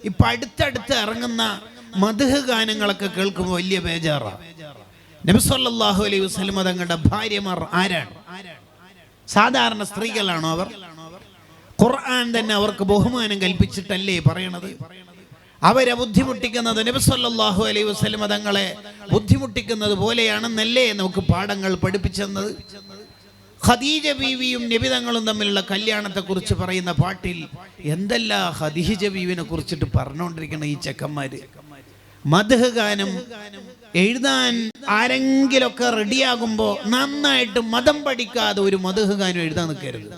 ഇപ്പൊ അടുത്തടുത്ത് ഇറങ്ങുന്ന മദ്ഹ് ഗാനങ്ങളൊക്കെ കേൾക്കുമ്പോൾ വലിയ ബേജാറാണ്. നബി സല്ലല്ലാഹു അലൈഹി വസല്ലം തങ്ങളുടെ ഭാര്യമാർ ആരാണ്? സാധാരണ സ്ത്രീകളാണോ അവർ? ഖുർആൻ തന്നെ അവർക്ക് ബഹുമാനം കൽപ്പിച്ചിട്ടല്ലേ പറയണത്? അവരെ ബുദ്ധിമുട്ടിക്കുന്നത് നബി സല്ലല്ലാഹു അലൈഹി വസല്ലം തങ്ങളെ ബുദ്ധിമുട്ടിക്കുന്നത് പോലെയാണെന്നല്ലേ നമുക്ക് പാഠങ്ങൾ പഠിപ്പിച്ചെന്നത്? ഖദീജ ബീവിയും നബി തങ്ങളും തമ്മിലുള്ള കല്യാണത്തെക്കുറിച്ച് പറയുന്ന പാട്ടിൽ എന്തെല്ലാം ഖദീജ ബീവിനെ കുറിച്ചിട്ട് പറഞ്ഞുകൊണ്ടിരിക്കണം ഈ ചെക്കന്മാര്. മദ്ഹ് ഗാനം എഴുതാൻ ആരെങ്കിലൊക്കെ റെഡിയാകുമ്പോൾ നന്നായിട്ട് മതം പഠിക്കാതെ ഒരു മദ്ഹ് ഗാനം എഴുതാൻ നിൽക്കരുത്.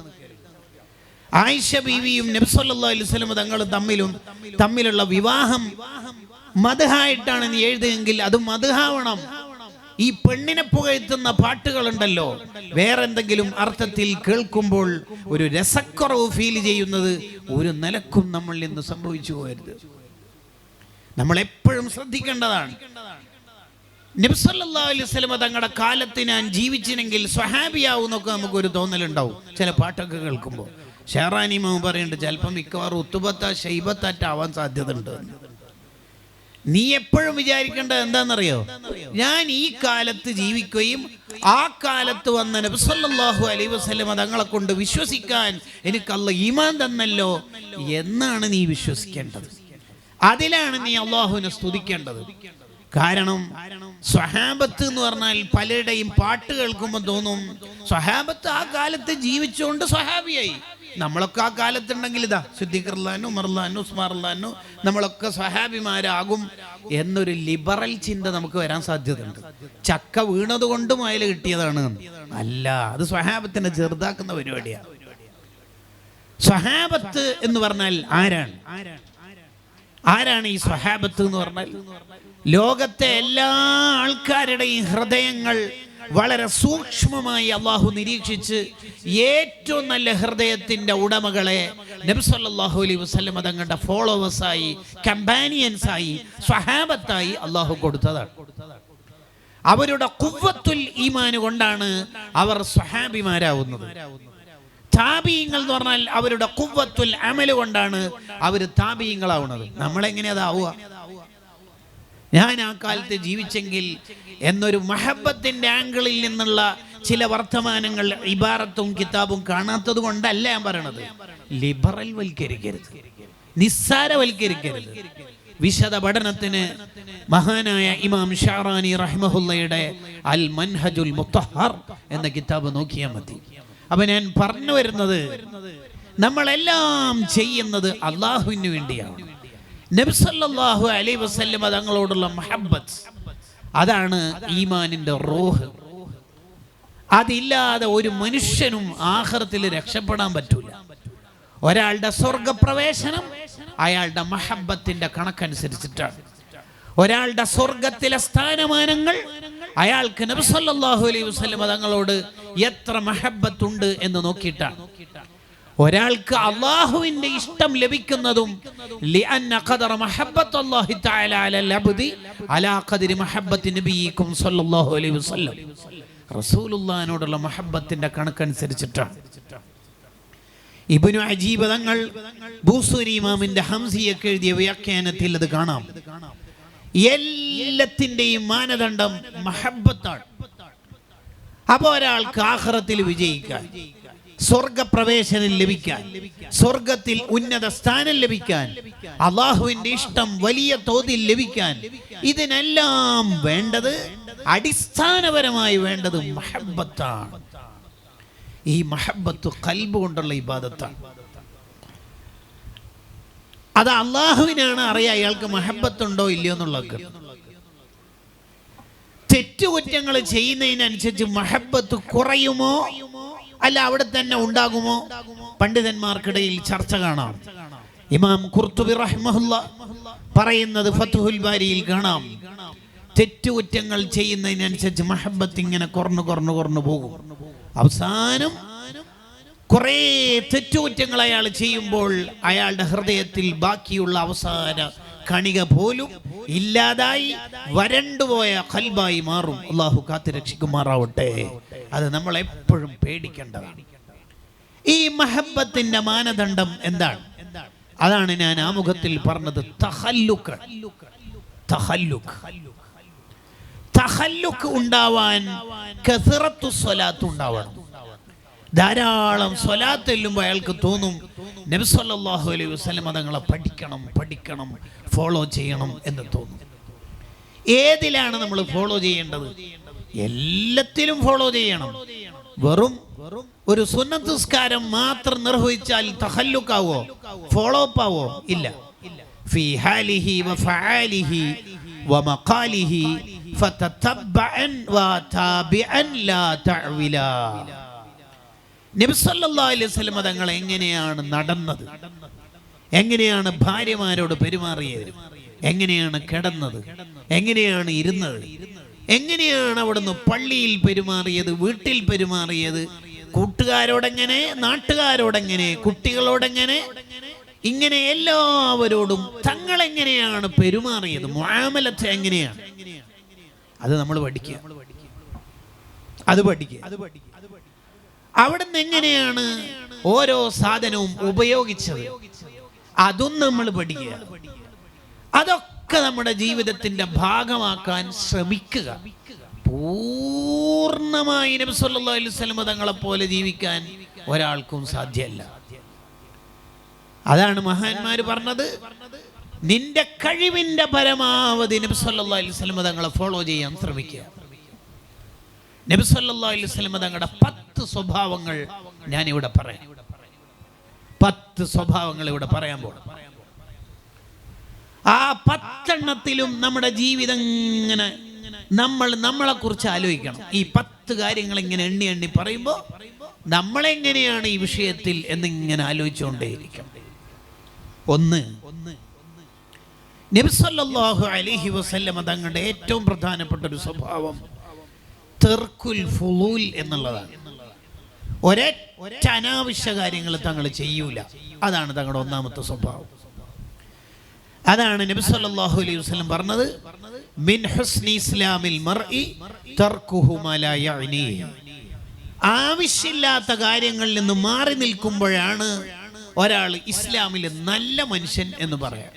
ആയിഷ ബീവിയും നബി സല്ലല്ലാഹു അലൈഹി വസല്ലം തങ്ങൾ തമ്മിലുള്ള വിവാഹം മദ്ഹായിട്ടാണ് നീ എഴുതുമെങ്കിൽ അത് മദ്ഹാവണം. ഈ പെണ്ണിനെ പുകഴ്ത്തുന്ന പാട്ടുകളുണ്ടല്ലോ, വേറെ എന്തെങ്കിലും അർത്ഥത്തിൽ കേൾക്കുമ്പോൾ ഒരു രസക്കുറവ് ഫീൽ ചെയ്യുന്നത് ഒരു നിലക്കും നമ്മളിൽ നിന്ന് സംഭവിച്ചു പോകരുത്. നമ്മൾ എപ്പോഴും ശ്രദ്ധിക്കേണ്ടതാണ്. നബി സല്ലല്ലാഹു അലൈഹി വസല്ലം തങ്ങളുടെ കാലത്ത് ഞാൻ ജീവിച്ചിനെങ്കിൽ സ്വഹാബിയാവുന്നൊക്കെ നമുക്കൊരു തോന്നലുണ്ടാവും ചില പാട്ടൊക്കെ കേൾക്കുമ്പോൾ. ഷെഹറാനി ഇമാം പറയുന്നുണ്ട് ചിലപ്പം മിക്കവാറും ഉത്തുബത്ത ഷൈബത്താറ്റാവാൻ സാധ്യത ഉണ്ട്. നീ എപ്പോഴും വിചാരിക്കേണ്ടത് എന്താണെന്നറിയോ? ഞാൻ ഈ കാലത്ത് ജീവിക്കുകയും ആ കാലത്ത് വന്ന നബി സല്ലല്ലാഹു അലൈഹി വസല്ലം തങ്ങളെ കൊണ്ട് വിശ്വസിക്കാൻ എനിക്ക് അല്ലാഹു ഈമാൻ തന്നല്ലോ എന്നാണ് നീ വിശ്വസിക്കേണ്ടത്. അതിലാണ് നീ അള്ളാഹുവിനെ സ്തുതിക്കേണ്ടത്. കാരണം സ്വഹാബത്ത് എന്ന് പറഞ്ഞാൽ പലരുടെയും പാട്ട് കേൾക്കുമ്പോൾ തോന്നും സ്വഹാബത്ത് ആ കാലത്ത് ജീവിച്ചുകൊണ്ട് സ്വഹാബിയായി. നമ്മളൊക്കെ ആ കാലത്തുണ്ടെങ്കിൽ ഇതാ സിദ്ദീഖ് ഉമർലാനു ഉസ്മാൻലാനു നമ്മളൊക്കെ സ്വഹാബിമാരാകും എന്നൊരു ലിബറൽ ചിന്ത നമുക്ക് വരാൻ സാധ്യതയുണ്ട്. ചക്ക വീണത് കൊണ്ടും അയൽ കിട്ടിയതാണ് അല്ല, അത് സ്വഹാബത്തിനെ ചെറുതാക്കുന്ന പരിപാടിയാണ്. സ്വഹാബത്ത് എന്ന് പറഞ്ഞാൽ ആരാണ് ഈ സ്വഹാബത്ത് എന്ന് പറഞ്ഞാൽ? ലോകത്തെ എല്ലാ ആൾക്കാരുടെയും ഹൃദയങ്ങൾ വളരെ സൂക്ഷ്മമായി അള്ളാഹു നിരീക്ഷിച്ച് ഏറ്റവും നല്ല ഹൃദയത്തിന്റെ ഉടമകളെ നബി സല്ലല്ലാഹു അലൈഹി വസല്ലം തങ്ങളുടെ ഫോളോവേഴ്സായി, കമ്പാനിയൻസായി, സ്വഹാബത്തായി അള്ളാഹു കൊടുത്തതാണ്. അവരുടെ ഖുവ്വത്തുൽ ഈമാൻ കൊണ്ടാണ് അവർ സ്വഹാബിമാരാവുന്നത്. താബീങ്ങൾ എന്ന് പറഞ്ഞാൽ അവരുടെ ഖുവ്വത്തുൽ അമൽ കൊണ്ടാണ് അവർ താബീങ്ങളാവുന്നത്. നമ്മളെങ്ങനെ അതാവുക? ഞാൻ ആ കാലത്ത് ജീവിച്ചെങ്കിൽ എന്നൊരു മഹബത്തിന്റെ ആംഗിളിൽ നിന്നുള്ള ചില വർത്തമാനങ്ങൾ ഇബാറത്തും കിതാബും കാണാത്തത് കൊണ്ടല്ല ഞാൻ പറയണത്. ലിബറൽ വൽക്കരിക്കരുത്, നിസ്സാരവൽക്കരിക്കരുത്. വിശദ പഠനത്തിന് മഹാനായ ഇമാം ഷഅറാനി റഹിമഹുള്ളയുടെ അൽ മൻഹജുൽ മുത്തഹർ എന്ന കിതാബ് നോക്കിയാൽ മതി. അപ്പൊ ഞാൻ പറഞ്ഞു വരുന്നത്, നമ്മളെല്ലാം ചെയ്യുന്നത് അള്ളാഹുവിന് വേണ്ടിയാണ്. നബി സല്ലല്ലാഹു അലൈഹി വസല്ലം തങ്ങളോടുള്ള മഹബ്ബത്ത്, അതാണ് ഈമാനിന്റെ റൂഹ്. അതില്ലാതെ ഒരു മനുഷ്യനും ആഖിറത്തിൽ രക്ഷപ്പെടാൻ പറ്റൂല. ഒരാളുടെ സ്വർഗപ്രവേശനം അയാളുടെ മഹബ്ബത്തിന്റെ കണക്കനുസരിച്ചിട്ടാണ്. ഒരാളുടെ സ്വർഗത്തിലെ സ്ഥാനമാനങ്ങൾ അയാൾക്ക് നബി സല്ലല്ലാഹു അലൈഹി വസല്ലം തങ്ങളോട് എത്ര മഹബ്ബത്തുണ്ട് എന്ന് നോക്കിയിട്ടാണ്. ഒരാൾക്ക് അള്ളാഹുവിന്റെ ഇഷ്ടം ലഭിക്കുന്നതും ലിഅന്ന ഖദറ മഹബ്ബത്തുല്ലാഹി തആല അലൽ അബ്ദി അലാ ഖദരി മഹബ്ബത്തി നബിയിക്കും സല്ലല്ലാഹു അലൈഹി വസല്ലം. റസൂലുള്ളാഹിനോടുള്ള മഹബ്ബത്തിന്റെ കണക്കനുസരിച്ചിട്ടാണ്. ഇബ്നു അജീബ് തങ്ങൾ ബൂസൂരി ഇമാമിന്റെ ഹംസിയൊക്കെ എഴുതിയ വ്യാഖ്യാനത്തിൽ അത് കാണാം. എല്ലാത്തിന്റെയും മാനദണ്ഡം മഹബ്ബത്താണ്. അപ്പൊ ഒരാൾക്ക് ആഖിറത്തിൽ വിജയിക്കാൻ, സ്വർഗപ്രവേശനം ലഭിക്കാൻ, സ്വർഗത്തിൽ ഉന്നത സ്ഥാനം ലഭിക്കാൻ, അള്ളാഹുവിന്റെ ഇഷ്ടം വലിയ തോതിൽ ലഭിക്കാൻ, ഇതിനെല്ലാം വേണ്ടത്, അടിസ്ഥാനപരമായി വേണ്ടത് മഹബ്ബത്താണ്. ഈ മഹബ്ബത്ത് ഖൽബ് കൊണ്ടുള്ള ഇബാദത്താണ്. അത് അള്ളാഹുവിനാണ് അറിയാം അയാൾക്ക് മഹബ്ബത്തുണ്ടോ ഇല്ലയോ എന്നുള്ളത്. തെറ്റുകുറ്റങ്ങൾ ചെയ്യുന്നതിനനുസരിച്ച് മഹബ്ബത്ത് കുറയുമോ അല്ല അവിടെ തന്നെ ഉണ്ടാകുമോ? പണ്ഡിതന്മാർക്കിടയിൽ ചർച്ച കാണാം. ഇമാം ഖുർത്തുബി റഹിമഹുല്ല പറയുന്നത് ഫത്ഹുൽ ബാരിയിൽ കാണാം, തെറ്റുകുറ്റങ്ങൾ ചെയ്യുന്നതിനനുസരിച്ച് മഹബ്ബത്ത് ഇങ്ങനെ കുറഞ്ഞു പോകും. അവസാനം കുറെ തെറ്റുകുറ്റങ്ങൾ അയാൾ ചെയ്യുമ്പോൾ അയാളുടെ ഹൃദയത്തിൽ ബാക്കിയുള്ള അവസാന കണിക പോലും ഇല്ലാതായി വരണ്ടുപോയ ഖൽബായി മാറും. അള്ളാഹു കാത്തുരക്ഷിക്കുമാറാവട്ടെ. അത് നമ്മൾ എപ്പോഴും പേടിക്കേണ്ടതാണ്. ഈ മഹബ്ബത്തിന്റെ മാനദണ്ഡം എന്താണ്? അതാണ് ഞാൻ ആമുഖത്തിൽ പറഞ്ഞത്. തഖല്ലുക്ക് ഉണ്ടാവാൻ കസറത്തു സ്വലാത്ത് ഉണ്ടാവണം. ധാരാളം സ്വലാത്ത് ചെല്ലുമ്പോൾ അയാൾക്ക് തോന്നും നബി സല്ലല്ലാഹു അലൈഹി വസല്ലം തങ്ങളെ പഠിക്കണം ഫോളോ ചെയ്യണം എന്ന് തോന്നും. ഏതിലാണ് നമ്മൾ ഫോളോ ചെയ്യേണ്ടത്? എല്ലാത്തിലും ഫോളോ ചെയ്യണം. വെറും ഒരു സുന്നത്ത് നിസ്കാരം മാത്രം നിർവഹിച്ചാൽ തഖല്ലുക്കാവോ, ഫോളോ അപ്പ് ആവോ? ഇല്ല. ഫീ ഹാലിഹി വഫആലിഹി വമഖാലിഹി ഫതതബ്ബഅൻ വതാബിഅൻ ലാ തഅവില. നബി സല്ലല്ലാഹു അലൈഹി വസല്ലം തങ്ങൾ എങ്ങനെയാണ് നടന്നത്, എങ്ങനെയാണ് ഭാര്യമാരോട് പെരുമാറിയത്, എങ്ങനെയാണ് കിടന്നത്, എങ്ങനെയാണ് ഇരുന്നത്, എങ്ങനെയാണ് അവിടുന്ന് പള്ളിയിൽ പെരുമാറിയത്, വീട്ടിൽ പെരുമാറിയത്, കൂട്ടുകാരോടെങ്ങനെ, നാട്ടുകാരോടെങ്ങനെ, കുട്ടികളോടെങ്ങനെ, ഇങ്ങനെ എല്ലാവരോടും തങ്ങൾ എങ്ങനെയാണ് പെരുമാറിയത്, മുആമലത്ത് എങ്ങനെയാണ്, അത് നമ്മൾ പഠിക്കുക. അവിടുന്ന് എങ്ങനെയാണ് ഓരോ സാധനവും ഉപയോഗിച്ചത്, അതും നമ്മൾ പഠിക്കുക. അതൊക്കെ നമ്മുടെ ജീവിതത്തിന്റെ ഭാഗമാക്കാൻ ശ്രമിക്കുക. പൂർണ്ണമായി നബി സല്ലല്ലാഹു അലൈഹി വസല്ലം തങ്ങളെ പോലെ ജീവിക്കാൻ ഒരാൾക്കും സാധ്യമല്ല. അതാണ് മഹാന്മാര് പറഞ്ഞത്, നിന്റെ കഴിവിന്റെ പരമാവധി നബി സല്ലല്ലാഹു അലൈഹി വസല്ലം തങ്ങളെ ഫോളോ ചെയ്യാൻ ശ്രമിക്കുക. നബി സല്ലല്ലാഹു അലൈഹി വസല്ലം തങ്ങളുടെ 10 സ്വഭാവങ്ങൾ ഞാൻ ഇവിടെ പറയാം. 10 സ്വഭാവങ്ങൾ ഇവിടെ പറയാൻ പോകും. ആ 10 എണ്ണത്തിലും നമ്മുടെ ജീവിതം ഇങ്ങനെ നമ്മളെ കുറിച്ച് ആലോചിക്കണം. ഈ 10 കാര്യങ്ങൾ ഇങ്ങനെ എണ്ണി പറയുമ്പോൾ നമ്മളെങ്ങനെയാണ് ഈ വിഷയത്തിൽ എന്നിങ്ങനെ ആലോചിച്ചുകൊണ്ടേയിരിക്കണം. 1, നബി സല്ലല്ലാഹു അലൈഹി വസല്ലം തങ്ങളുടെ ഏറ്റവും പ്രധാനപ്പെട്ട ഒരു സ്വഭാവം തർക്കുൽ ഫുളൂൽ എന്നുള്ളതാണ്. ഒരൊറ്റ അനാവശ്യ കാര്യങ്ങൾ തങ്ങൾ ചെയ്യൂല. അതാണ് തങ്ങളുടെ ഒന്നാമത്തെ സ്വഭാവം. അതാണ് നബി സല്ലല്ലാഹു അലൈഹി വസല്ലം പറഞ്ഞത്, മിൻ ഹുസ്നി ഇസ്ലാമിൽ മർഇ തർക്കുഹു മാ ലാ യഅ്നീഹി. ആവശ്യമില്ലാത്ത കാര്യങ്ങളിൽ നിന്ന് മാറി നിൽക്കുമ്പോഴാണ് ഒരാൾ ഇസ്ലാമിൽ നല്ല മനുഷ്യൻ എന്ന് പറയാം.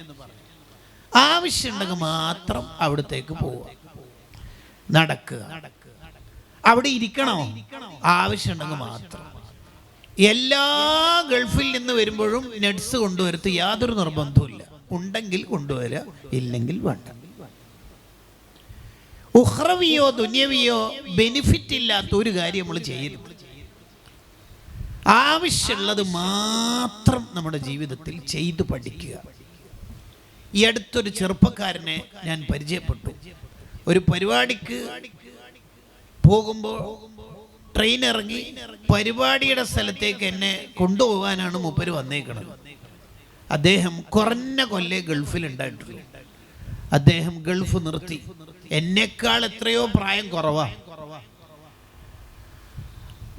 ആവശ്യമുണ്ടെങ്കിൽ മാത്രം അവിടത്തേക്ക് പോവുക, നടക്കുക, അവിടെ ഇരിക്കണോ, ആവശ്യമുണ്ടെങ്കിൽ മാത്രം. എല്ലാ ഗൾഫിൽ നിന്ന് വരുമ്പോഴും നട്സ് കൊണ്ടുവരുത്ത് യാതൊരു നിർബന്ധവുമില്ല. ഉണ്ടെങ്കിൽ കൊണ്ടുവരിക, ഇല്ലെങ്കിൽ വേണ്ട. ഉഖ്റവിയോ ദുനിയവിയോ ബെനിഫിറ്റ് ഇല്ലാത്ത ഒരു കാര്യം നമ്മൾ ചെയ്യരുത്. ആവശ്യമുള്ളത് മാത്രം നമ്മുടെ ജീവിതത്തിൽ ചെയ്തു പഠിക്കുക. ഈ അടുത്തൊരു ചെറുപ്പക്കാരനെ ഞാൻ പരിചയപ്പെട്ടു. ഒരു പരിപാടിക്ക് പോകുമ്പോൾ ട്രെയിൻ ഇറങ്ങി പരിപാടിയുടെ സ്ഥലത്തേക്ക് എന്നെ കൊണ്ടുപോകാനാണ് മൂപ്പര് വന്നേക്കുന്നത്. അദ്ദേഹം കുറഞ്ഞ കൊല്ലേ ഗൾഫിൽ ഉണ്ടായിട്ടുള്ളൂ. അദ്ദേഹം ഗൾഫ് നിർത്തി. എന്നെക്കാൾ എത്രയോ പ്രായം കുറവാ.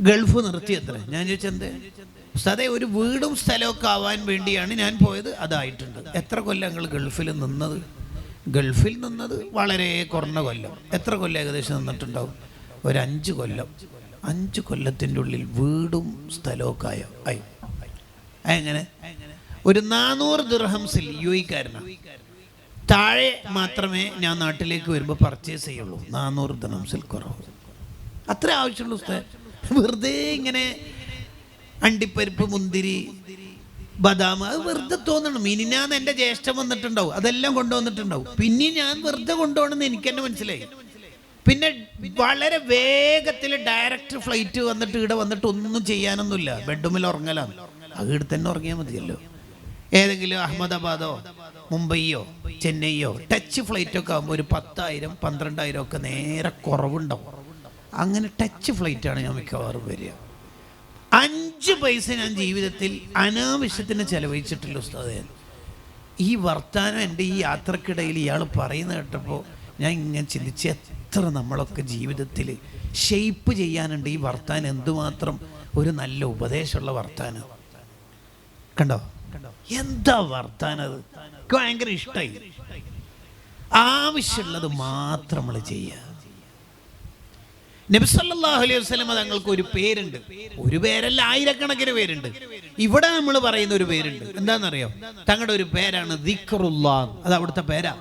ഗൾഫ് നിർത്തി. എത്ര? ഞാൻ ചോദിച്ചെന്തേ? ഉസ്താദേ, ഒരു വീടും സ്ഥലമൊക്കെ ആവാൻ വേണ്ടിയാണ് ഞാൻ പോയത്, അതായിട്ടുണ്ട്. എത്ര കൊല്ലം നിങ്ങൾ ഗൾഫിൽ നിന്നത്? ഗൾഫിൽ നിന്നത് വളരെ കുറഞ്ഞ കൊല്ലം. എത്ര കൊല്ലം ഏകദേശം നിന്നിട്ടുണ്ടാവും? ഒരു 5 കൊല്ലം. 5 കൊല്ലത്തിൻ്റെ ഉള്ളിൽ വീടും സ്ഥലമൊക്കെ ആയി. എങ്ങനെ? ഒരു 400 ദിർഹംസിൽ യുഎഇക്കാരനാണ്. താഴെ മാത്രമേ ഞാൻ നാട്ടിലേക്ക് വരുമ്പോൾ പർച്ചേസ് ചെയ്യുള്ളൂ. 400 ദിർഹംസിൽ കുറവ്. അത്ര ആവശ്യമുള്ളൂ ഉസ്താദ്. വെറുതെ ഇങ്ങനെ അണ്ടിപ്പരിപ്പ്, മുന്തിരി, ബദാം, അത് വെറുതെ തോന്നണം. മിനിഞ്ഞാന്ന് എൻ്റെ ജ്യേഷ്ഠൻ വന്നിട്ടുണ്ടാവും, അതെല്ലാം കൊണ്ടുവന്നിട്ടുണ്ടാവും. പിന്നെ ഞാൻ വെറുതെ കൊണ്ടുപോകണമെന്ന് എനിക്ക് തന്നെ മനസ്സിലായി. പിന്നെ വളരെ വേഗത്തിൽ ഡയറക്റ്റ് ഫ്ലൈറ്റ് വന്നിട്ട് ഇവിടെ വന്നിട്ട് ഒന്നും ചെയ്യാനൊന്നുമില്ല, ബെഡ്റൂമിൽ ഉറങ്ങലാണ്. അത് ഇവിടെ തന്നെ ഉറങ്ങിയാൽ മതിയല്ലോ. ഏതെങ്കിലും അഹമ്മദാബാദോ മുംബൈയോ ചെന്നൈയോ ടച്ച് ഫ്ലൈറ്റൊക്കെ ആകുമ്പോൾ ഒരു 10,000 12,000 ഒക്കെ നേരെ കുറവുണ്ടാവും. അങ്ങനെ ടച്ച് ഫ്ലൈറ്റാണ് ഞാൻ മിക്കവാറും വരിക. 5 പൈസ ഞാൻ ജീവിതത്തിൽ അനാവശ്യത്തിന് ചെലവഴിച്ചിട്ടില്ല ഉസ്താദേ. ഈ വർത്താനം എൻ്റെ ഈ യാത്രക്കിടയിൽ ഇയാൾ പറയുന്നത് കേട്ടപ്പോൾ ഞാൻ ഇങ്ങനെ ചിന്തിച്ച്, എത്ര നമ്മളൊക്കെ ജീവിതത്തിൽ ഷെയ്പ്പ് ചെയ്യാനുണ്ട്. ഈ വർത്താനം എന്തുമാത്രം ഒരു നല്ല ഉപദേശമുള്ള വർത്താനം. കണ്ടോ എന്താ വർത്താനത്? എനിക്ക് ഭയങ്കര ഇഷ്ടമായി. ആവശ്യമുള്ളത് മാത്രം നമ്മൾ ചെയ്യുക. നബി സല്ലല്ലാഹു അലൈഹി വസല്ലം തങ്ങൾക്ക് ഒരു പേരുണ്ട്. ഒരു പേരല്ല, ആയിരക്കണക്കിന് പേരുണ്ട്. ഇവിടെ നമ്മൾ പറയുന്ന ഒരു പേരുണ്ട്. എന്താണെന്നറിയോ? തങ്ങളുടെ ഒരു പേരാണ് ദിക്റുല്ലാഹ്. അത് അവിടുത്തെ പേരാ.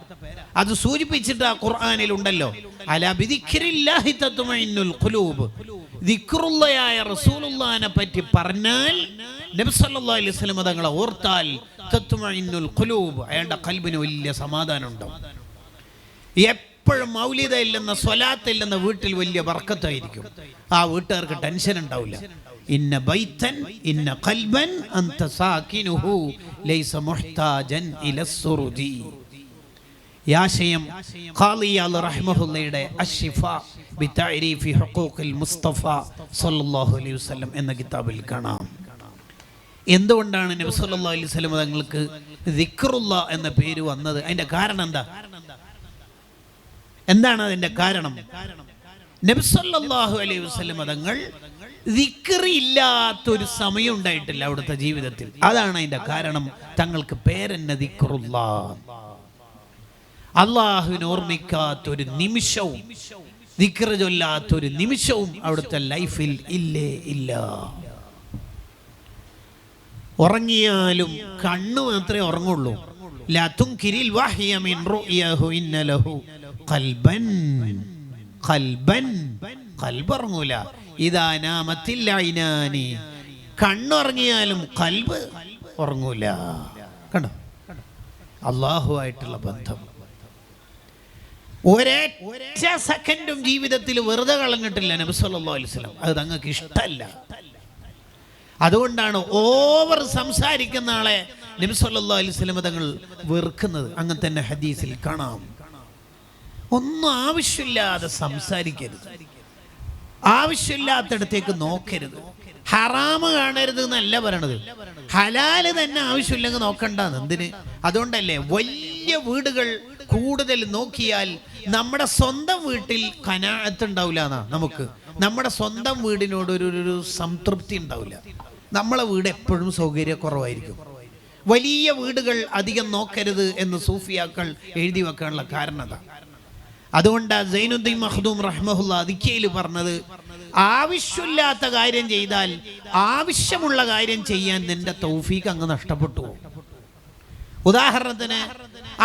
അത് സൂചിപ്പിച്ചിട്ട് ആ ഖുർആനിൽ ഉണ്ടല്ലോ, അലാ ബിദിക്രില്ലാഹി തത്മഇന്നുൽ ഖുലൂബ്. ദിക്റുല്ലാഹയായ റസൂലുള്ളാഹിനെ പറ്റി പറഞ്ഞാൽ, നബി സല്ലല്ലാഹു അലൈഹി വസല്ലം തങ്ങളെ ഓർത്താൽ തത്മഇന്നുൽ ഖുലൂബ്, അയാളുടെ ഖൽബിന് വലിയ സമാധാനം ഉണ്ടാവും. എപ്പോഴും മൗലിദ ഇല്ലെന്ന, സ്വലാത്ത് ഇല്ലെന്ന വീട്ടിൽ വലിയ ബർക്കത്തായിരിക്കും. ആ വീട്ടുകാർക്ക് ടെൻഷൻ ഉണ്ടാവില്ല. ഇന്ന ബൈതൻ ഇന്ന ഖൽബൻ അൻത സാകിനുഹു ലൈസ മുഹ്താജൻ ഇലസ്സുറുജി. യാശയം ഖാളി അൽ റഹ്മഹുള്ളയുടെ അശ്ശിഫ ബിതഅരീഫി ഹുഖൂഖിൽ മുസ്തഫ സല്ലല്ലാഹു അലൈഹി വസല്ലം എന്ന കിതാബിൽ കാണാം. എന്തുകൊണ്ടാണ് നബി സല്ലല്ലാഹു അലൈഹി വസല്ലം തങ്ങൾക്ക് ദിക്റുല്ലാഹ് എന്ന പേര് വന്നത്? അതിന്റെ കാരണം എന്താണ് അതിന്റെ കാരണം? നബി സല്ലല്ലാഹു അലൈഹി വസല്ലം തങ്ങൾ ദിക്ർ ഇല്ലാത്തൊരു സമയം ഉണ്ടായിട്ടില്ല അവിടുത്തെ ജീവിതത്തിൽ. അതാണ് അതിന്റെ കാരണം. തങ്ങൾക്ക് പേരെന്നെ ദിക്റുല്ലാഹ്. അള്ളാഹുവിനെ ഓർമ്മിക്കാത്തൊരു നിമിഷവും, ദിക്ർ ചൊല്ലാത്തൊരു നിമിഷവും അവിടുത്തെ ലൈഫിൽ ഇല്ലേ ഇല്ല. ഉറങ്ങിയാലും കണ്ണ് മാത്രമേ ഉറങ്ങുള്ളൂ. ലാ തുൻകിരിൽ വഹ്യ മിൻ റുയഹു ഇന്ന ലഹു ഖൽബൻ. ഖൽബൻ, ഖൽബ് ഉറങ്ങൂല. ഇദാ നാമത്തിൽ ഐനാനി, കണ്ണുറങ്ങിയാലും ഖൽബ് ഉറങ്ങൂല. കണ്ടോ അള്ളാഹുവായിട്ടുള്ള ബന്ധം? ഒരൊറ്റ സെക്കൻഡും ജീവിതത്തിൽ വെറുതെ കളഞ്ഞിട്ടില്ല നബി സല്ലല്ലാഹു അലൈഹി വസല്ലം. അത് തങ്ങൾക്ക് ഇഷ്ടമല്ല. അതുകൊണ്ടാണ് ഓവർ സംസാരിക്കുന്ന ആളെ നബി സല്ലല്ലാഹു അലൈഹി വസല്ലം തങ്ങൾ വെറുക്കുന്നത്. അങ്ങനെ തന്നെ ഹദീസിൽ കാണാം. ഒന്നും ആവശ്യമില്ലാതെ സംസാരിക്കരുത്, ആവശ്യമില്ലാത്തടത്തേക്ക് നോക്കരുത്, ഹറാമ് കാണരുത് എന്നല്ല പറയണത്. ഹലാല് തന്നെ ആവശ്യമില്ലെങ്കിൽ നോക്കണ്ടെന്ന്. എന്തിന്? അതുകൊണ്ടല്ലേ വലിയ വീടുകൾ കൂടുതൽ നോക്കിയാൽ നമ്മുടെ സ്വന്തം വീട്ടിൽ ഖനാഅത്ത് ഉണ്ടാവില്ല എന്നാ. നമുക്ക് നമ്മുടെ സ്വന്തം വീടിനോട് ഒരു സംതൃപ്തി ഉണ്ടാവില്ല. നമ്മളെ വീട് എപ്പോഴും സൗകര്യക്കുറവായിരിക്കും. വലിയ വീടുകൾ അധികം നോക്കരുത് എന്ന് സൂഫിയാക്കൾ എഴുതി വെക്കാനുള്ള കാരണം അതാ. അതുകൊണ്ടാണ് സൈനുദ്ദീൻ മഖ്ദൂം റഹ്മഹുല്ലാ ദിക്കയിൽ പറഞ്ഞത്, ആവശ്യമില്ലാത്ത കാര്യം ചെയ്താൽ ആവശ്യമുള്ള കാര്യം ചെയ്യാൻ നിന്റെ തൗഫീഖ് അങ്ങ് നഷ്ടപ്പെട്ടു. ഉദാഹരണത്തിന്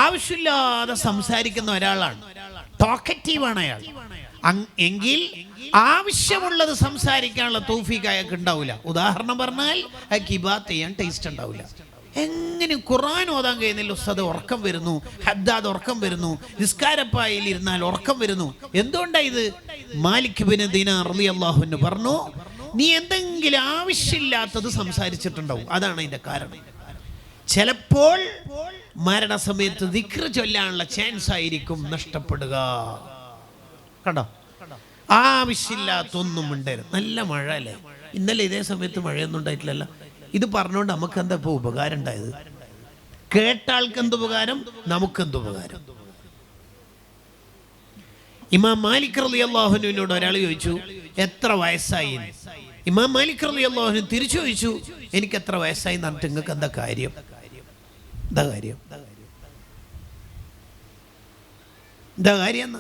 ആവശ്യമില്ലാതെ സംസാരിക്കുന്ന ഒരാളാണ്, ടോക്കറ്റീവാണ് അയാൾ, എങ്കിൽ ആവശ്യമുള്ളത് സംസാരിക്കാനുള്ള തൗഫീഖ് അയാൾക്ക് ഉണ്ടാവില്ല. ഉദാഹരണം പറഞ്ഞാൽ അയാൾക്ക് ഇബാദത്ത് ചെയ്യാൻ ടേസ്റ്റ് ഉണ്ടാവില്ല. എങ്ങനെ ഖുർആൻ ഓതാൻ കഴിയുന്നില്ല ഉസ്താദ്, ഉറക്കം വരുന്നു. ഹദ്ദാദ് ഉറക്കം വരുന്നു. നിസ്കാരപ്പായിൽ ഇരുന്നാൽ ഉറക്കം വരുന്നു. എന്തുകൊണ്ടാ ഇത്? മാലിക് ബിൻ ദീനാർ റളിയല്ലാഹു അൻഹു പറഞ്ഞു, നീ എന്തെങ്കിലും ആവശ്യമില്ലാത്തത് സംസാരിച്ചിട്ടുണ്ടാവും. അതാണ് അതിന്റെ കാരണം. ചിലപ്പോൾ മരണസമയത്ത് ദിക്ർ ചൊല്ലാനുള്ള ചാൻസ് ആയിരിക്കും നഷ്ടപ്പെടുക. കണ്ടോ, ആവശ്യമില്ലാത്തൊന്നും ഉണ്ടായിരുന്നു. നല്ല മഴ അല്ലേ? ഇന്നലെ ഇതേ സമയത്ത് മഴയൊന്നും ഉണ്ടായിട്ടില്ലല്ലോ. ഇത് പറഞ്ഞുകൊണ്ട് നമുക്ക് എന്താ ഇപ്പോൾ ഉപകാരം ഉണ്ടായത്? കേട്ട ആൾക്ക് എന്ത് ഉപകാരം, നമുക്കെന്ത് ഉപകാരം? ഇമാം മാലിക് റളിയല്ലാഹു അൻഹുവിനോട് ഒരാൾ ചോദിച്ചു എത്ര വയസ്സായി. ഇമാം മാലിക് റളിയല്ലാഹു അൻഹു തിരിച്ചു ചോദിച്ചു, എനിക്ക് എത്ര വയസ്സായി എന്നിട്ട് നിങ്ങൾക്ക് എന്താ കാര്യം? എന്താ കാര്യം? എന്താ കാര്യം?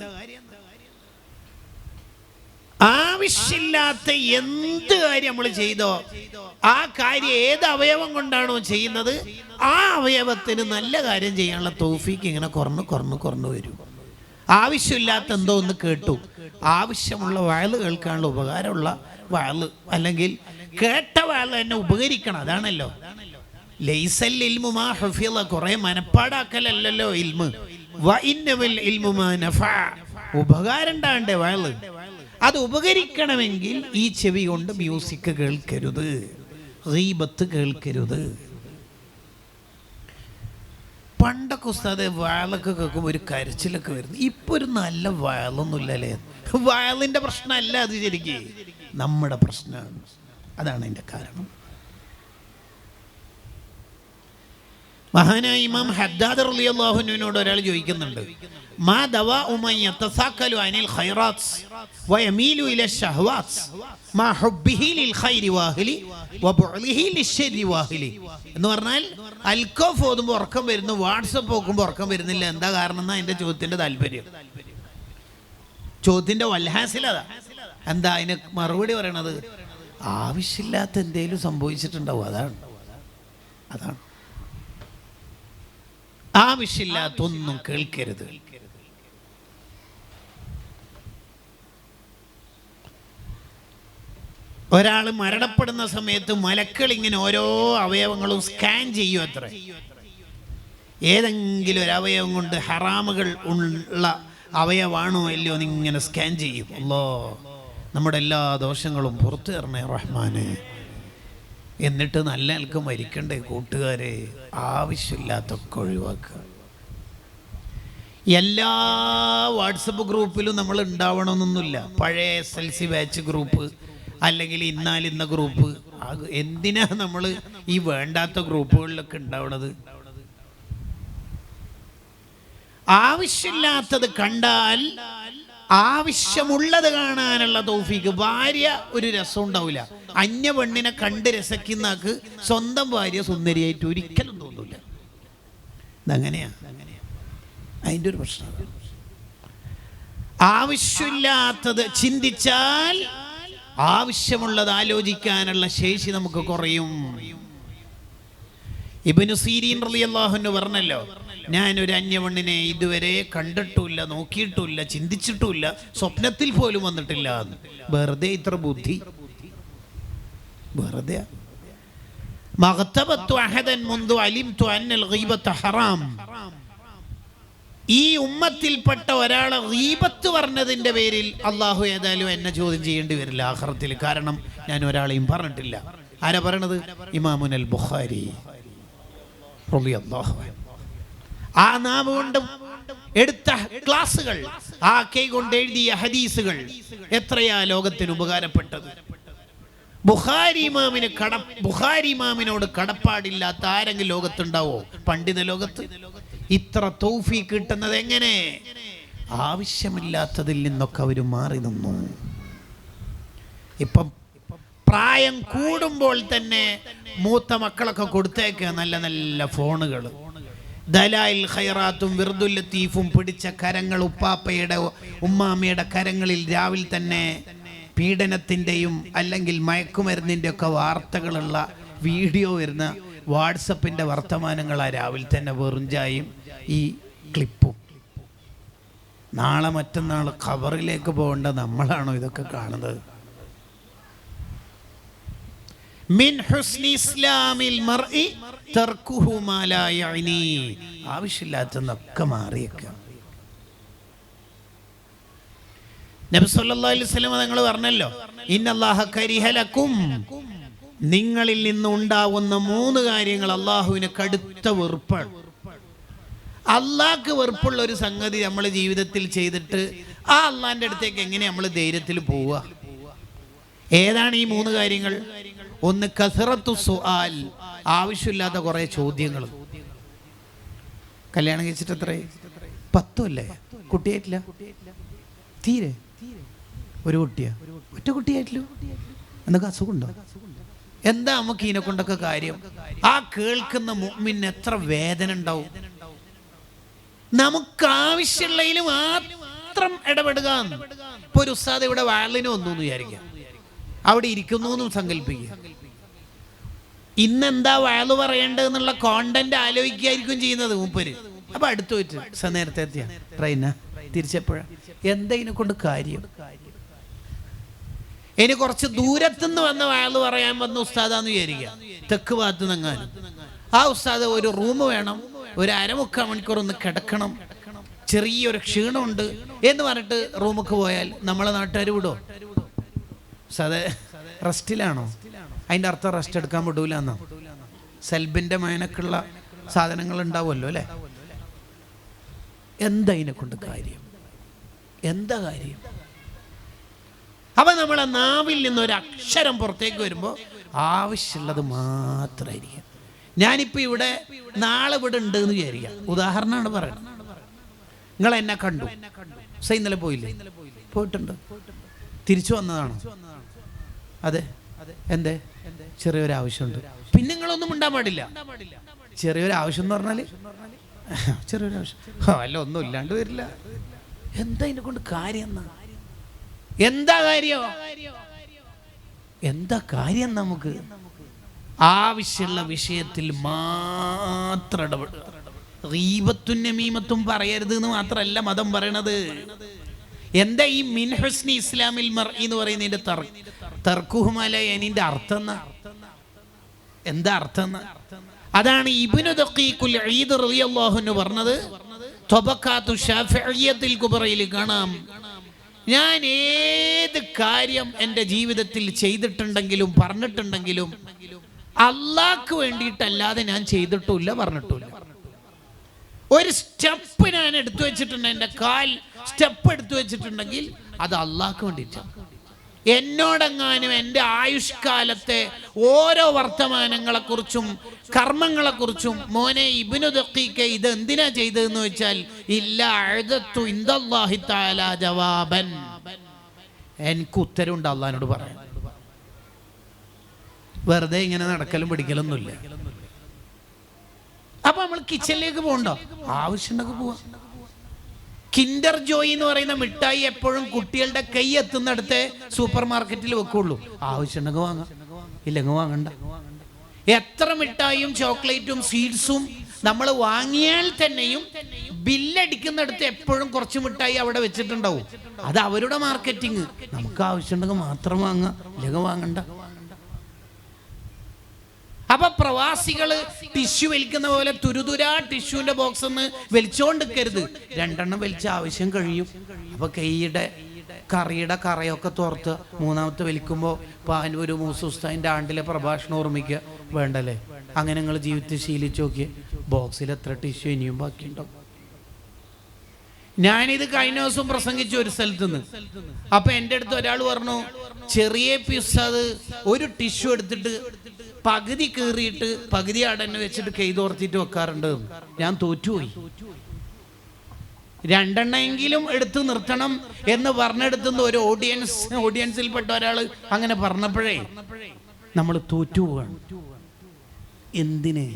ആവശ്യമില്ലാത്ത എന്ത് കാര്യം നമ്മൾ ചെയ്തോ ആ കാര്യം ഏത് അവയവം കൊണ്ടാണോ ചെയ്യുന്നത് ആ അവയവത്തിന് നല്ല കാര്യം ചെയ്യാനുള്ള തൗഫീക്ക് ഇങ്ങനെ കുറഞ്ഞു വരും. ആവശ്യമില്ലാത്ത എന്തോ ഒന്ന് കേട്ടു, ആവശ്യമുള്ള വയല് കേൾക്കാനുള്ള ഉപകാരമുള്ള വയല്, അല്ലെങ്കിൽ കേട്ട വയല് തന്നെ ഉപകരിക്കണം. അതാണല്ലോ ലൈസൽ ഇൽമു മാ ഹുഫിള, കുറെ മനപ്പാടാക്കലല്ലോ ഇൽമ്. വഇന്നൽ ഇൽമു മാ നഫഅ, ഉപകാരം ഉണ്ടാകണ്ടേ വയല്. അത് ഉപകരിക്കണമെങ്കിൽ ഈ ചെവി കൊണ്ട് മ്യൂസിക് കേൾക്കരുത്, ഗീബത്ത് കേൾക്കരുത്. പണ്ടൊക്കെ ഉസ്താദെ വയലൊക്കെ കേൾക്കുമ്പോൾ ഒരു കരച്ചിലൊക്കെ വരുന്നു. ഇപ്പൊ ഒരു നല്ല വയലൊന്നുമില്ലല്ലേ? വയലിന്റെ പ്രശ്നമല്ല അത്, ശരിക്കും നമ്മുടെ പ്രശ്നമാണ്. അതാണ് അതിന്റെ കാരണം. മഹാനായ ഇമാം ഹദ്ദാദ് റളിയല്ലാഹു അൻഹുവിനോട് ഒരാൾ ചോദിക്കുന്നുണ്ട്, മാ ദവാഉ മൻ യതസാക്കലു അനിൽ ഖൈറാത്ത് വയമീലു ഇല ശഹവാത്ത് മാ ഹുബ്ബിഹി ലിൽ ഖൈരി വാഹിലി വബുഅലിഹി ലിശ്ശരി വാഹിലി. എന്ന് പറഞ്ഞാൽ അൽക്കോഫ് ഓതുമ്പോൾ ഉറക്കം വരുന്നു, വാട്സപ്പ് നോക്കുമ്പോൾ ഉറക്കം വരുന്നില്ല. എന്താ കാരണം എന്നാ എൻ്റെ ചോദ്യത്തിന്റെ താല്പര്യം, ചോദ്യത്തിന്റെ വൽഹാസിൽ അതാ. എന്താ അതിന് മറുപടി പറയണത്? ആവശ്യമില്ലാത്ത എന്തെങ്കിലും സംഭവിച്ചിട്ടുണ്ടാവും, അതാണ്. ആവശ്യമില്ലാത്തൊന്നും കേൾക്കരുത്. ഒരാൾ മരണപ്പെടുന്ന സമയത്ത് മലക്കൾ ഇങ്ങനെ ഓരോ അവയവങ്ങളും സ്കാൻ ചെയ്യും അത്ര. ഏതെങ്കിലും ഒരു അവയവം കൊണ്ട് ഹറാമുകൾ ഉള്ള അവയവാണോ അല്ലയോ എന്നിങ്ങനെ സ്കാൻ ചെയ്യും. അല്ലോ, നമ്മുടെ എല്ലാ ദോഷങ്ങളും പുറത്തു തരണേ റഹ്മാനെ. എന്നിട്ട് നല്ല ആൾക്ക് മരിക്കണ്ടേ കൂട്ടുകാരെ? ആവശ്യമില്ലാത്തൊക്കെ ഒഴിവാക്കുക. എല്ലാ വാട്സപ്പ് ഗ്രൂപ്പിലും നമ്മൾ ഉണ്ടാവണമെന്നൊന്നുമില്ല. പഴയ SLC ബാച്ച് ഗ്രൂപ്പ് അല്ലെങ്കിൽ ഇന്ന ഗ്രൂപ്പ്, എന്തിനാ നമ്മൾ ഈ വേണ്ടാത്ത ഗ്രൂപ്പുകളിലൊക്കെ ഉണ്ടാവണത്? ആവശ്യമില്ലാത്തത് കണ്ടാൽ ആവശ്യമുള്ളത് കാണാനുള്ള തൗഫീക്ക്. ഭാര്യ ഒരു രസം ഉണ്ടാവില്ല. അന്യ പെണ്ണിനെ കണ്ട് രസിക്കുന്നക്ക് സ്വന്തം ഭാര്യ സുന്ദരിയായിട്ട് ഒരിക്കലും തോന്നില്ല. ഇതങ്ങനെയാ, അതിൻ്റെ ഒരു പ്രശ്നം. ആവശ്യമില്ലാത്തത് ചിന്തിച്ചാൽ ആവശ്യമുള്ളത് ആലോചിക്കാനുള്ള ശേഷി നമുക്ക് കുറയും. ഇബ്നു സീരീൻ റളിയല്ലാഹു അൻഹു പറഞ്ഞല്ലോ, ഞാനൊരു അന്യവണ്ണിനെ ഇതുവരെ കണ്ടിട്ടുമില്ല, നോക്കിയിട്ടുമില്ല, ചിന്തിച്ചിട്ടുമില്ല, സ്വപ്നത്തിൽ പോലും വന്നിട്ടില്ല. വെറുതെ ഇത്ര ബുദ്ധി, വെറുതെ. മഗ്തബത്തു അഹദൻ മുൻദു അലിംതു അന്നൽ ഗീബത ഹറാം. ഈ ഉമ്മത്തിൽപ്പെട്ട ഒരാളെ ഗീബത്ത് പറഞ്ഞതിന്റെ പേരിൽ അള്ളാഹു ഏതായാലും എന്നെ ചോദ്യം ചെയ്യേണ്ടി വരില്ല ആഖിറത്തിൽ. കാരണം ഞാൻ ഒരാളെയും പറഞ്ഞിട്ടില്ല. ആരാ പറയണത്? ഇമാമുൽ ബുഖാരി റളിയല്ലാഹു അൻഹു. ആ നാവ് കൊണ്ട് എടുത്ത ക്ലാസുകൾ, ആ കൈ കൊണ്ട് എഴുതിയ ഹദീസുകൾ എത്രയാ ലോകത്തിന് ഉപകാരപ്പെട്ടത്. ബുഖാരി ഇമാമിനോട് കടപ്പാടില്ലാത്ത ആരെങ്കിലും ലോകത്തുണ്ടാവോ? പണ്ഡിത ലോകത്ത് ഇത്ര തൗഫീഖ് കിട്ടുന്നത് എങ്ങനെ? ആവശ്യമില്ലാത്തതിൽ നിന്നൊക്കെ അവർ മാറി നിന്നു. ഇപ്പം പ്രായം കൂടുമ്പോൾ തന്നെ മൂത്ത മക്കളൊക്കെ കൊടുത്തേക്കുക നല്ല നല്ല ഫോണുകൾ. ദലായിൽ ഖൈറാത്തും വിർദുൽ ലത്തീഫും പിടിച്ച കരങ്ങൾ ഉപ്പാപ്പയുടെ ഉമ്മാമ്മയുടെ കരങ്ങളിൽ രാവിലെ തന്നെ പീഡനത്തിൻ്റെയും അല്ലെങ്കിൽ മയക്കുമരുന്നിൻ്റെ ഒക്കെ വാർത്തകളുള്ള വീഡിയോ വരുന്ന വാട്സപ്പിൻ്റെ വർത്തമാനങ്ങളാ രാവിലെ തന്നെ വെറുഞ്ചായും ഈ ക്ലിപ്പും. നാളെ മറ്റന്നാൾ ഖബറിലേക്ക് പോകേണ്ട നമ്മളാണോ ഇതൊക്കെ കാണുന്നത്? മിൻ ഹുസ്നി ഇസ്ലാമിൽ മർഇ തർക്കുഹു മാ ലാ യഅനി. ആവശ്യമില്ലാത്തതൊക്കെ മാറിയേക്കാം. നബി സല്ലല്ലാഹു അലൈഹി വസല്ലം തങ്ങൾ പറഞ്ഞല്ലോ, ഇന്നല്ലാഹ കരിഹ ലക്കും. നിങ്ങളിൽ നിന്ന് ഉണ്ടാവുന്ന 3 കാര്യങ്ങൾ അള്ളാഹുവിന് കടുത്ത വെറുപ്പാണ്. അള്ളാഹ്ക്ക് വെറുപ്പുള്ള ഒരു സംഗതി നമ്മൾ ജീവിതത്തിൽ ചെയ്തിട്ട് ആ അള്ളാഹിൻ്റെ അടുത്തേക്ക് എങ്ങനെ നമ്മൾ ധൈര്യത്തിൽ പോവുക? ഏതാണ് ഈ 3 കാര്യങ്ങൾ? ഒന്ന് കസറത്തു സുആൽ, ആവശ്യമില്ലാത്ത കുറെ ചോദ്യങ്ങൾ. കല്യാണം കഴിച്ചിട്ട് എത്രയായി? 10 അല്ലേ? കുട്ടിയായിട്ടില്ല തീരെ? ഒരു കുട്ടിയാ? ഒറ്റ കുട്ടിയായിട്ടില്ല? എന്തൊക്കെ അസുഖമുണ്ടോ? എന്താ നമുക്ക് ഇതിനെ കൊണ്ടൊക്കെ കാര്യം? ആ കേൾക്കുന്ന മുഅ്മിന് എത്ര വേദന ഉണ്ടാവും. നമുക്ക് ആവശ്യമുള്ളതിൽ മാത്രം ഇടപെടുക. ഇപ്പൊ ഒരു ഉസ്താദ് ഇവിടെ വാളിന് വന്നു എന്ന് വിചാരിക്കാം, അവിടെ ഇരിക്കുന്നു എന്നും സങ്കല്പിക്കുക. ഇന്നെന്താ വയല് പറയേണ്ടതെന്നുള്ള കോണ്ടന്റ് ആലോചിക്കായിരിക്കും ചെയ്യുന്നത് മൂപ്പര്. അപ്പൊ അടുത്ത് വെച്ച് നേരത്തെ എത്തിയ ട്രെയിനാ തിരിച്ചപ്പോഴാ? എന്താ ഇതിനെ കൊണ്ട് കാര്യം? ഇനി കുറച്ച് ദൂരത്തുനിന്ന് വന്ന വയല് പറയാൻ വന്ന ഉസ്താദാന്ന് വിചാരിക്കുക, തെക്ക് ഭാഗത്ത് നിന്നെങ്ങാനും. ആ ഉസ്താദ് ഒരു റൂം വേണം, ഒരു 1/4 മണിക്കൂർ ഒന്ന് കിടക്കണം, ചെറിയൊരു ക്ഷീണമുണ്ട് എന്ന് പറഞ്ഞിട്ട് റൂമൊക്കെ പോയാൽ നമ്മളെ നാട്ടുകാർ വിടോ? ഉസ്താദ് റെസ്റ്റിലാണോ? അതിൻ്റെ അർത്ഥം റെസ്റ്റ് എടുക്കാൻ വിടൂല എന്നോ? സെൽബിൻ്റെ മേനക്കുള്ള സാധനങ്ങൾ ഉണ്ടാവുമല്ലോ അല്ലേ? എന്താ ഇതിനെ കൊണ്ട് കാര്യം? എന്താ കാര്യം? അപ്പൊ നമ്മളെ നാവിൽ നിന്നൊരു അക്ഷരം പുറത്തേക്ക് വരുമ്പോൾ ആവശ്യമുള്ളത് മാത്രമായിരിക്കും. ഞാനിപ്പോൾ ഇവിടെ നാളെ ഇവിടെ ഉണ്ട് എന്ന് വിചാരിക്കാം, ഉദാഹരണമാണ് പറയുന്നത്. നിങ്ങൾ എന്നെ കണ്ടു, ഇന്നലെ പോയില്ലേ? പോയിട്ടുണ്ട്. തിരിച്ചു വന്നതാണോ? അതെ. എന്തേ? ചെറിയൊരു ആവശ്യമുണ്ട്. പിന്നെ നിങ്ങളൊന്നും ഉണ്ടാൻ പാടില്ല. ചെറിയൊരു ആവശ്യം എന്ന് പറഞ്ഞാൽ ചെറിയൊരു ആവശ്യം, അല്ല ഒന്നും ഇല്ലാണ്ട് വരില്ല. എന്താ ഇതിനെ കൊണ്ട് കാര്യം എന്നാ? എന്താ കാര്യം? എന്താ കാര്യം? നമുക്ക് ആവശ്യമുള്ള വിഷയത്തിൽ മാത്രം ഇടപെടുക. ഗീബത്തും നമീമത്തും പറയരുത് എന്ന് മാത്രമല്ല മതം പറയണത്. എന്താ ഈ മിൻ ഹുസ്നി ഇസ്ലാമിൽ മർഇ എന്ന് പറയുന്നതിന്റെ തർക്കുഹുമല അതിന്റെ അർത്ഥം എന്താ അർത്ഥം? അതാണ് ഇബ്നു ദഖീഖുൽ ഈദ് റളിയല്ലാഹു അൻഹു പറഞ്ഞത്. തബഖാത്തു ശാഫിഇയ്യത്തുൽ കുബ്രയിൽ കാണാം, ഞാൻ ഏത് കാര്യം എൻ്റെ ജീവിതത്തിൽ ചെയ്തിട്ടുണ്ടെങ്കിലും പറഞ്ഞിട്ടുണ്ടെങ്കിലും അള്ളാഹ്ക്ക് വേണ്ടിയിട്ടല്ലാതെ ഞാൻ ചെയ്തിട്ടില്ല, പറഞ്ഞിട്ടില്ല. ഒരു സ്റ്റെപ്പ് ഞാൻ എടുത്തു വെച്ചിട്ടുണ്ട്, എൻ്റെ കാൽ സ്റ്റെപ്പ് എടുത്തു വെച്ചിട്ടുണ്ടെങ്കിൽ അത് അള്ളാഹ്ക്ക് വേണ്ടിയിട്ടാണ്. എന്നോടെങ്ങാനും എൻ്റെ ആയുഷ്കാലത്തെ ഓരോ വർത്തമാനങ്ങളെക്കുറിച്ചും കർമ്മങ്ങളെക്കുറിച്ചും മോനെ ഇബ്നു ദഖീഖ ഇത് എന്തിനാ ചെയ്തതെന്ന് വെച്ചാൽ ഇല്ല അഅദത്തു ഇൻദല്ലാഹി തആല ജവാബൻ, എനിക്ക് ഉത്തരവുണ്ട് അള്ളാഹിനോട് പറയാൻ. വെറുതെ ഇങ്ങനെ നടക്കലും പിടിക്കലൊന്നുമില്ല. അപ്പൊ നമ്മൾ കിച്ചണിലേക്ക് പോകണ്ടോ? ആവശ്യമുണ്ടെങ്കിൽ പോവാം. കിൻഡർ ജോയ് എന്ന് പറയുന്ന മിഠായി എപ്പോഴും കുട്ടികളുടെ കൈ എത്തുന്നിടത്തെ സൂപ്പർ മാർക്കറ്റിൽ വെക്കുള്ളൂ. ആവശ്യമുണ്ടെങ്കിൽ വാങ്ങാം, ഇല്ലെങ്കിൽ വാങ്ങണ്ട. എത്ര മിഠായിയും ചോക്ലേറ്റും സ്വീറ്റ്സും നമ്മൾ വാങ്ങിയാൽ തന്നെയും ബില്ലടിക്കുന്നിടത്ത് എപ്പോഴും കുറച്ച് മിഠായി അവിടെ വെച്ചിട്ടുണ്ടാവും. അത് അവരുടെ മാർക്കറ്റിങ്. നമുക്ക് ആവശ്യമുണ്ടെങ്കിൽ മാത്രം വാങ്ങാം, ഇല്ലെങ്കിൽ വാങ്ങണ്ട. അപ്പൊ പ്രവാസികള് ടിഷ്യൂ വലിക്കുന്ന പോലെ തുരുതുരാ ടിഷ്യൂന്റെ ബോക്സ് ഒന്ന് വലിച്ചോണ്ടിരിക്കരുത്. 2 എണ്ണം വലിച്ച ആവശ്യം കഴിയും. അപ്പൊ കറിയുടെ കറയൊക്കെ തോർത്ത് 3ാമത്തെ വലിക്കുമ്പോൾ പാനൂര് മൂസുസ്താദിന്റെ ആണ്ടിലെ പ്രഭാഷണം ഓർമ്മിക്കുക വേണ്ടല്ലേ? അങ്ങനെ നിങ്ങൾ ജീവിതത്തിൽ ശീലിച്ചു നോക്കിയേ, ബോക്സിൽ എത്ര ടിഷ്യൂ ഇനിയും ബാക്കിയുണ്ടാവും. ഞാനിത് കഴിഞ്ഞ ദിവസം പ്രസംഗിച്ചു ഒരു സ്ഥലത്ത് നിന്ന്. അപ്പൊ എൻ്റെ അടുത്ത് ഒരാൾ പറഞ്ഞു, ചെറിയ പീസ് അത് ഒരു ടിഷ്യൂ എടുത്തിട്ട് പകുതി കീറിയിട്ട് പകുതി അടന്ന് വെച്ചിട്ട് കെയ്തോർത്തിട്ട് വെക്കാറുണ്ട്. ഞാൻ തോറ്റുപോയി. 2 എണ്ണമെങ്കിലും എടുത്ത് നിർത്തണം എന്ന് പറഞ്ഞെടുത്തുന്ന ഒരു ഓഡിയൻസിൽപ്പെട്ട ഒരാൾ അങ്ങനെ പറഞ്ഞപ്പോഴേ നമ്മൾ തോറ്റുപോവാണ്. എന്തിന്?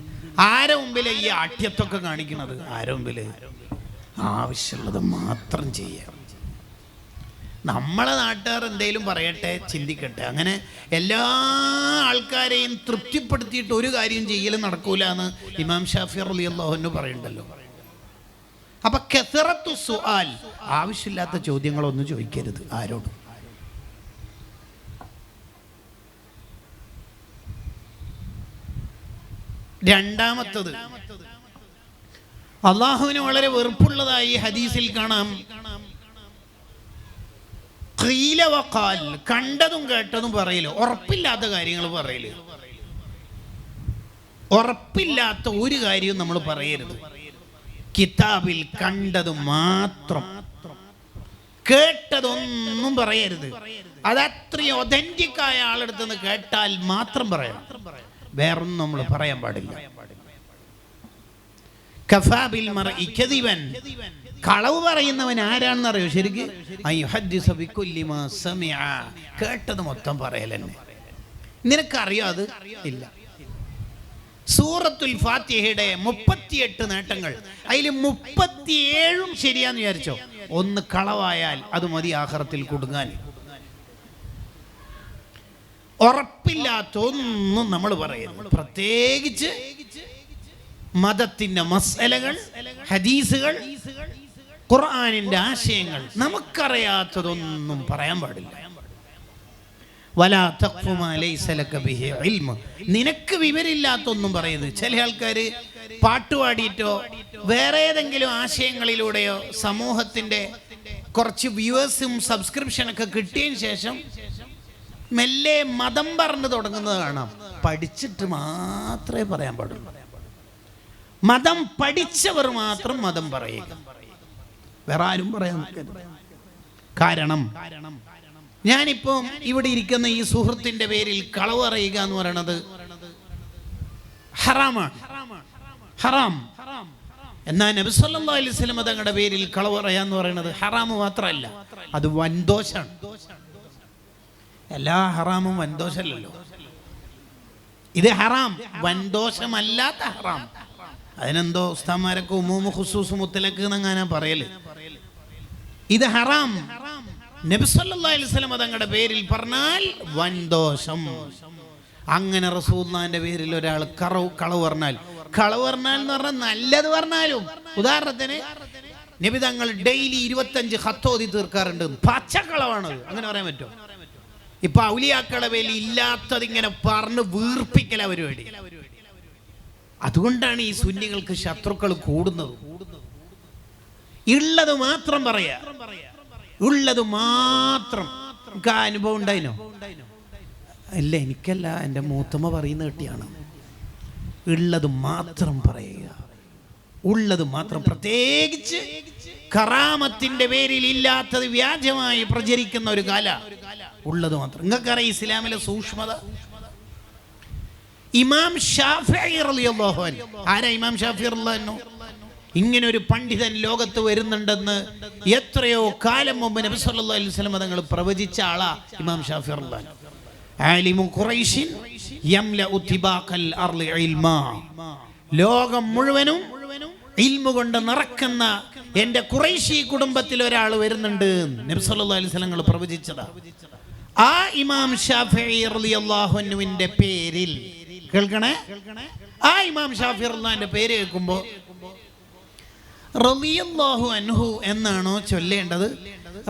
ആരെ മുമ്പിലെ ഈ ആഠ്യത്തൊക്കെ കാണിക്കണത്? ആരെ മുമ്പില്? ആവശ്യമുള്ളത് മാത്രം ചെയ്യാം. നമ്മളെ നാട്ടുകാർ എന്തെങ്കിലും പറയട്ടെ, ചിന്തിക്കട്ടെ. അങ്ങനെ എല്ലാ ആൾക്കാരെയും തൃപ്തിപ്പെടുത്തിയിട്ട് ഒരു കാര്യം ചെയ്യൽ നടക്കൂല എന്ന് ഇമാം ഷാഫി റളിയല്ലാഹു അൻഹു പറയുന്നുണ്ടല്ലോ. അപ്പൊ കസറത്തു സുആൽ, ആവശ്യമില്ലാത്ത ചോദ്യങ്ങളൊന്നും ചോദിക്കരുത് ആരോടും. രണ്ടാമത്തത്, അള്ളാഹുവിന് വളരെ വെറുപ്പുള്ളതായി ഹദീസിൽ കാണാം, ഖീല വഖാൽ, കണ്ടതും കേട്ടതും പറയല്, ഉറപ്പില്ലാത്ത കാര്യങ്ങൾ പറയല്. ഉറപ്പില്ലാത്ത ഒരു കാര്യവും നമ്മൾ പറയരുത്. കിതാബിൽ കണ്ടത് മാത്രം, കേട്ടതൊന്നും പറയരുത്. അത് അത്രയും ഒതന്റിക് ആയ ആളെടുത്ത് നിന്ന് കേട്ടാൽ മാത്രം പറയണം, വേറൊന്നും നമ്മൾ പറയാൻ പാടില്ല. കഫാബിൽ മർഇ കദിബൻ, കളവ് പറയുന്നവൻ ആരാണെന്ന് അറിയോ? ശരിക്ക് കേട്ടത് മൊത്തം പറയലെന്നെ. നിനക്കറിയോ അത്? ഇല്ല. സൂറത്തുൽ ഫാത്തിഹയുടെ 38 നേട്ടങ്ങൾ, അതിൽ 37 ശരിയാന്ന് വിചാരിച്ചോ? ഒന്ന് കളവായാൽ അത് മതി ആഖിറത്തിൽ കുടുങ്ങാൻ. ഉറപ്പില്ലാത്ത ഒന്നും നമ്മൾ പറയുന്നു. പ്രത്യേകിച്ച് മതത്തിന്റെ മസ്അലകൾ, ഹദീസുകൾ, ഖുർആനിന്റെ ആശയങ്ങൾ, നമുക്കറിയാത്തതൊന്നും പറയാൻ പാടില്ല. വലാ തഖ്ഫു മാ ലൈസ ലക ബിഹി ഇൽമ്, നിനക്ക് വിവരമില്ലാത്തൊന്നും പറയുന്നത്. ചില ആൾക്കാർ പാട്ടുപാടിയിട്ടോ വേറെ ഏതെങ്കിലും ആശയങ്ങളിലൂടെയോ സമൂഹത്തിന്റെ കുറച്ച് വ്യൂവേഴ്സും സബ്സ്ക്രിപ്ഷനൊക്കെ കിട്ടിയതിന് ശേഷം മെല്ലെ മതം പറഞ്ഞു തുടങ്ങുന്നത് കാണാം. പഠിച്ചിട്ട് മാത്രമേ പറയാൻ പാടുള്ളൂ. മതം പഠിച്ചവർ മാത്രം മതം പറയുക, വേറെ ആരും പറയാൻ നിൽക്കരുത്. കാരണം ഞാനിപ്പോൾ ഇവിടെ ഇരിക്കുന്ന ഈ സുഹൃത്തിന്റെ പേരിൽ കളവ് പറയുക എന്ന് പറയുന്നത് ഹറാമാണ്, ഹറാം. എന്നാൽ നബി സല്ലല്ലാഹു അലൈഹി വസല്ലം തങ്ങളുടെ പേരിൽ കളവ് പറയാന്ന് പറയുന്നത് ഹറാമ് മാത്രമല്ല, അത് വൻദോഷാണ്. എല്ലാ ഹറാമും വൻദോഷമല്ലല്ലോ. ഇത് ഹറാം, വൻദോഷമല്ലാത്ത ഹറാം. അതിനെന്തോ ഉസ്താദ്മാരൊക്കെ ഉമൂമ് ഖുസൂസ് മുത്തലക്ക് എന്നങ്ങനെ പറയല്. ഇത് ഹറാം, നബി സല്ലല്ലാഹു അലൈഹി വസല്ലം തങ്ങളുടെ പേരിൽ പറഞ്ഞാൽ വൻദോഷം. അങ്ങനെ റസൂലുള്ളാഹിന്റെ പേരിൽ ഒരാൾ കളവ് പറഞ്ഞാൽ എന്ന് പറഞ്ഞാൽ നല്ലത് പറഞ്ഞാലും, ഉദാഹരണത്തിന് നബി തങ്ങൾ ഡെയിലി 25 ഖത്തോതി തീർക്കാറുണ്ട്, പച്ചക്കളവാണത്, അങ്ങനെ പറയാൻ പറ്റുമോ? ഇപ്പൊ ഔലിയാക്കളുടെ പേരിൽ ഇല്ലാത്തത് ഇങ്ങനെ പറഞ്ഞ് വീർപ്പിക്കല പരിപാടി. അതുകൊണ്ടാണ് ഈ സുന്നികൾക്ക് ശത്രുക്കൾ കൂടുന്നത്. ഉള്ളത് മാത്രം പറയാ, ഉള്ളത് മാത്രം. എനിക്ക് ആ അനുഭവം ഉണ്ടായിനോ? ഇല്ല, എനിക്കല്ല, എൻ്റെ മൂത്തമ്മ പറയുന്ന കേട്ടിയാണ്. ഉള്ളത് മാത്രം പറയുക, ഉള്ളത് മാത്രം. പ്രത്യേകിച്ച് കറാമത്തിന്റെ പേരിൽ ഇല്ലാത്തത് വ്യാജമായി പ്രചരിക്കുന്ന ഒരു കാല. ഉള്ളത് മാത്രം. നിങ്ങൾക്കറിയാം ഇസ്ലാമിലെ സൂക്ഷ്മത. ഇമാം ഷാഫിഈ റളിയല്ലാഹു അൻഹു, ആരാ ഇമാം ഷാഫിഈ റളിയല്ലാഹു അൻഹു? ഇങ്ങനെ ഒരു പണ്ഡിതൻ ലോകത്ത് വരുന്നുണ്ടെന്ന് എത്രയോ കാലം മുമ്പ് നബി സല്ലല്ലാഹു അലൈഹി വസല്ലം തങ്ങൾ പ്രവചിച്ച ആളാ ഇമാം ഷാഫിഈ റളിയല്ലാഹു അൻഹു. ആലിമു ഖുറൈശിൻ യംലഉ തിബാഖൽ അർളി ഇൽമാ. ലോകം മുഴുവനും ഇൽമു കൊണ്ട് നിറക്കുന്ന എൻ്റെ ഖുറൈശി കുടുംബത്തിൽ ഒരാൾ വരുന്നുണ്ട് നബി സല്ലല്ലാഹു അലൈഹി വസല്ലം തങ്ങൾ പ്രവചിച്ചതാ. ആ ഇമാം ഷാഫിഈ റളിയല്ലാഹു അൻഹുവിന്റെ പേരിൽ കേൾക്കണേ, ആ ഇമാം ഷാഫിഈ റളിയല്ലാഹുവിന്റെ പേര് കേൾക്കുമ്പോൾ റളിയല്ലാഹു അൻഹു എന്നാണോ ചൊല്ലേണ്ടത്,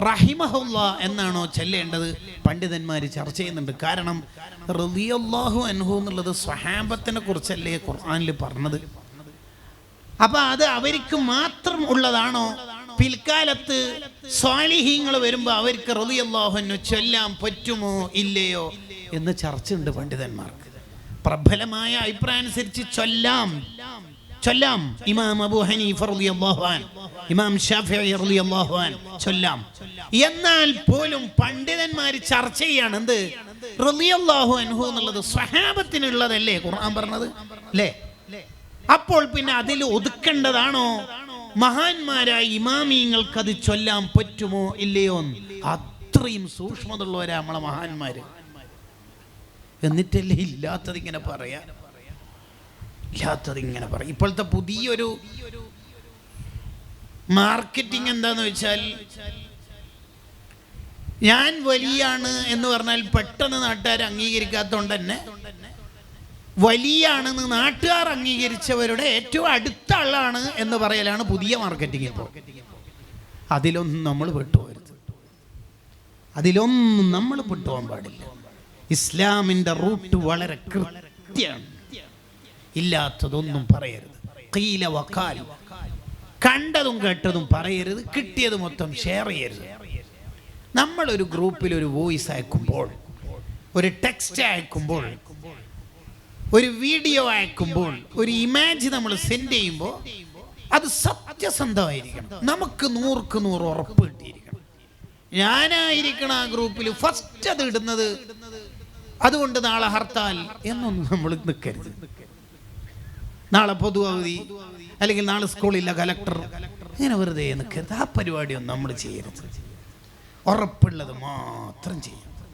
റഹിമഹുല്ലാ എന്നാണോ ചൊല്ലേണ്ടത്? പണ്ഡിതന്മാർ ചർച്ച ചെയ്യുന്നുണ്ട്. കാരണം റളിയല്ലാഹു അൻഹു എന്നുള്ളത് സ്വഹാബത്തിനെ കുറിച്ചല്ലേ ഖുർആനിൽ പറഞ്ഞത്. അപ്പൊ അത് അവർക്ക് മാത്രം ഉള്ളതാണോ? പിൽക്കാലത്ത് സ്വാലിഹീങ്ങൾ വരുമ്പോൾ അവർക്ക് റളിയല്ലാഹു അൻഹു ചൊല്ലാൻ പറ്റുമോ ഇല്ലയോ എന്ന് ചർച്ചയുണ്ട് പണ്ഡിതന്മാർക്ക്. പ്രബലമായ അഭിപ്രായം അനുസരിച്ച് ചൊല്ലാം. ഇമാം അബൂ ഹനീഫ റളിയല്ലാഹു അൻഹു, ഇമാം ഷാഫിഈ റളിയല്ലാഹു അൻഹു ചൊല്ലാം. എന്നാൽ പോലും പണ്ഡിതന്മാർ ചർച്ച ചെയ്യാണ് എന്ത്? റളിയല്ലാഹു അൻഹു എന്നുള്ളത് സ്വഹാബത്തിനുള്ളതല്ലേ ഖുർആൻ പറഞ്ഞത് അല്ലേ? അപ്പോൾ പിന്നെ അതിൽ ഒതുക്കേണ്ടതാണോ? മഹാന്മാരായ ഇമാമിങ്ങൾക്ക് അത് ചൊല്ലാൻ പറ്റുമോ ഇല്ലയോ? അത്രയും സൂക്ഷ്മതയുള്ളവരാ നമ്മളെ മഹാന്മാര്. എന്നിട്ടല്ലേ ഇല്ലാത്തത് ഇങ്ങനെ പറയാ, ഇല്ലാത്തത് ഇങ്ങനെ പറയാം. ഇപ്പോഴത്തെ പുതിയൊരു മാർക്കറ്റിംഗ് എന്താന്ന് വെച്ചാൽ, ഞാൻ വലിയാണ് എന്ന് പറഞ്ഞാൽ പെട്ടെന്ന് നാട്ടുകാർ അംഗീകരിക്കാത്തതുകൊണ്ട് തന്നെ വലിയാണെന്ന് നാട്ടുകാർ അംഗീകരിച്ചവരുടെ ഏറ്റവും അടുത്ത ആളാണ് എന്ന് പറയലാണ് പുതിയ മാർക്കറ്റിംഗ്. ഇപ്പോൾ അതിലൊന്നും നമ്മൾ പെട്ടുപോകരുത്, അതിലൊന്നും നമ്മൾ പെട്ടുപോകാൻ പാടില്ല. ഇസ്ലാമിൻ്റെ റൂട്ട് വളരെ കൃത്യമാണ്. ഇല്ലാത്തതൊന്നും പറയരുത്. ഖീല വഖാൽ, കണ്ടതും കേട്ടതും പറയരുത്, കിട്ടിയത് മൊത്തം ഷെയർ ചെയ്യരുത്. നമ്മളൊരു ഗ്രൂപ്പിൽ ഒരു വോയിസ് അയക്കുമ്പോൾ, ഒരു ടെക്സ്റ്റ് അയക്കുമ്പോൾ, ഒരു വീഡിയോ അയക്കുമ്പോൾ, ഒരു ഇമേജ് നമ്മൾ സെൻഡ് ചെയ്യുമ്പോൾ അത് സത്യസന്ധമായിരിക്കണം. നമുക്ക് 100% ഉറപ്പ് കിട്ടിയിരിക്കണം. ഞാനായിരിക്കണം ആ ഗ്രൂപ്പിൽ ഫസ്റ്റ് അത് ഇടുന്നത്, അതുകൊണ്ട് നാളെ ഹർത്താൽ എന്നൊന്നും നമ്മൾ നിൽക്കരുത്. നാളെ പൊതു അവധി, അല്ലെങ്കിൽ നാളെ സ്കൂളില്ല, കലക്ടർ, ഇങ്ങനെ വെറുതെ നിൽക്കരുത്. ആ പരിപാടിയൊന്നും നമ്മൾ ചെയ്യരുത്. ഉറപ്പുള്ളത് മാത്രം ചെയ്യും.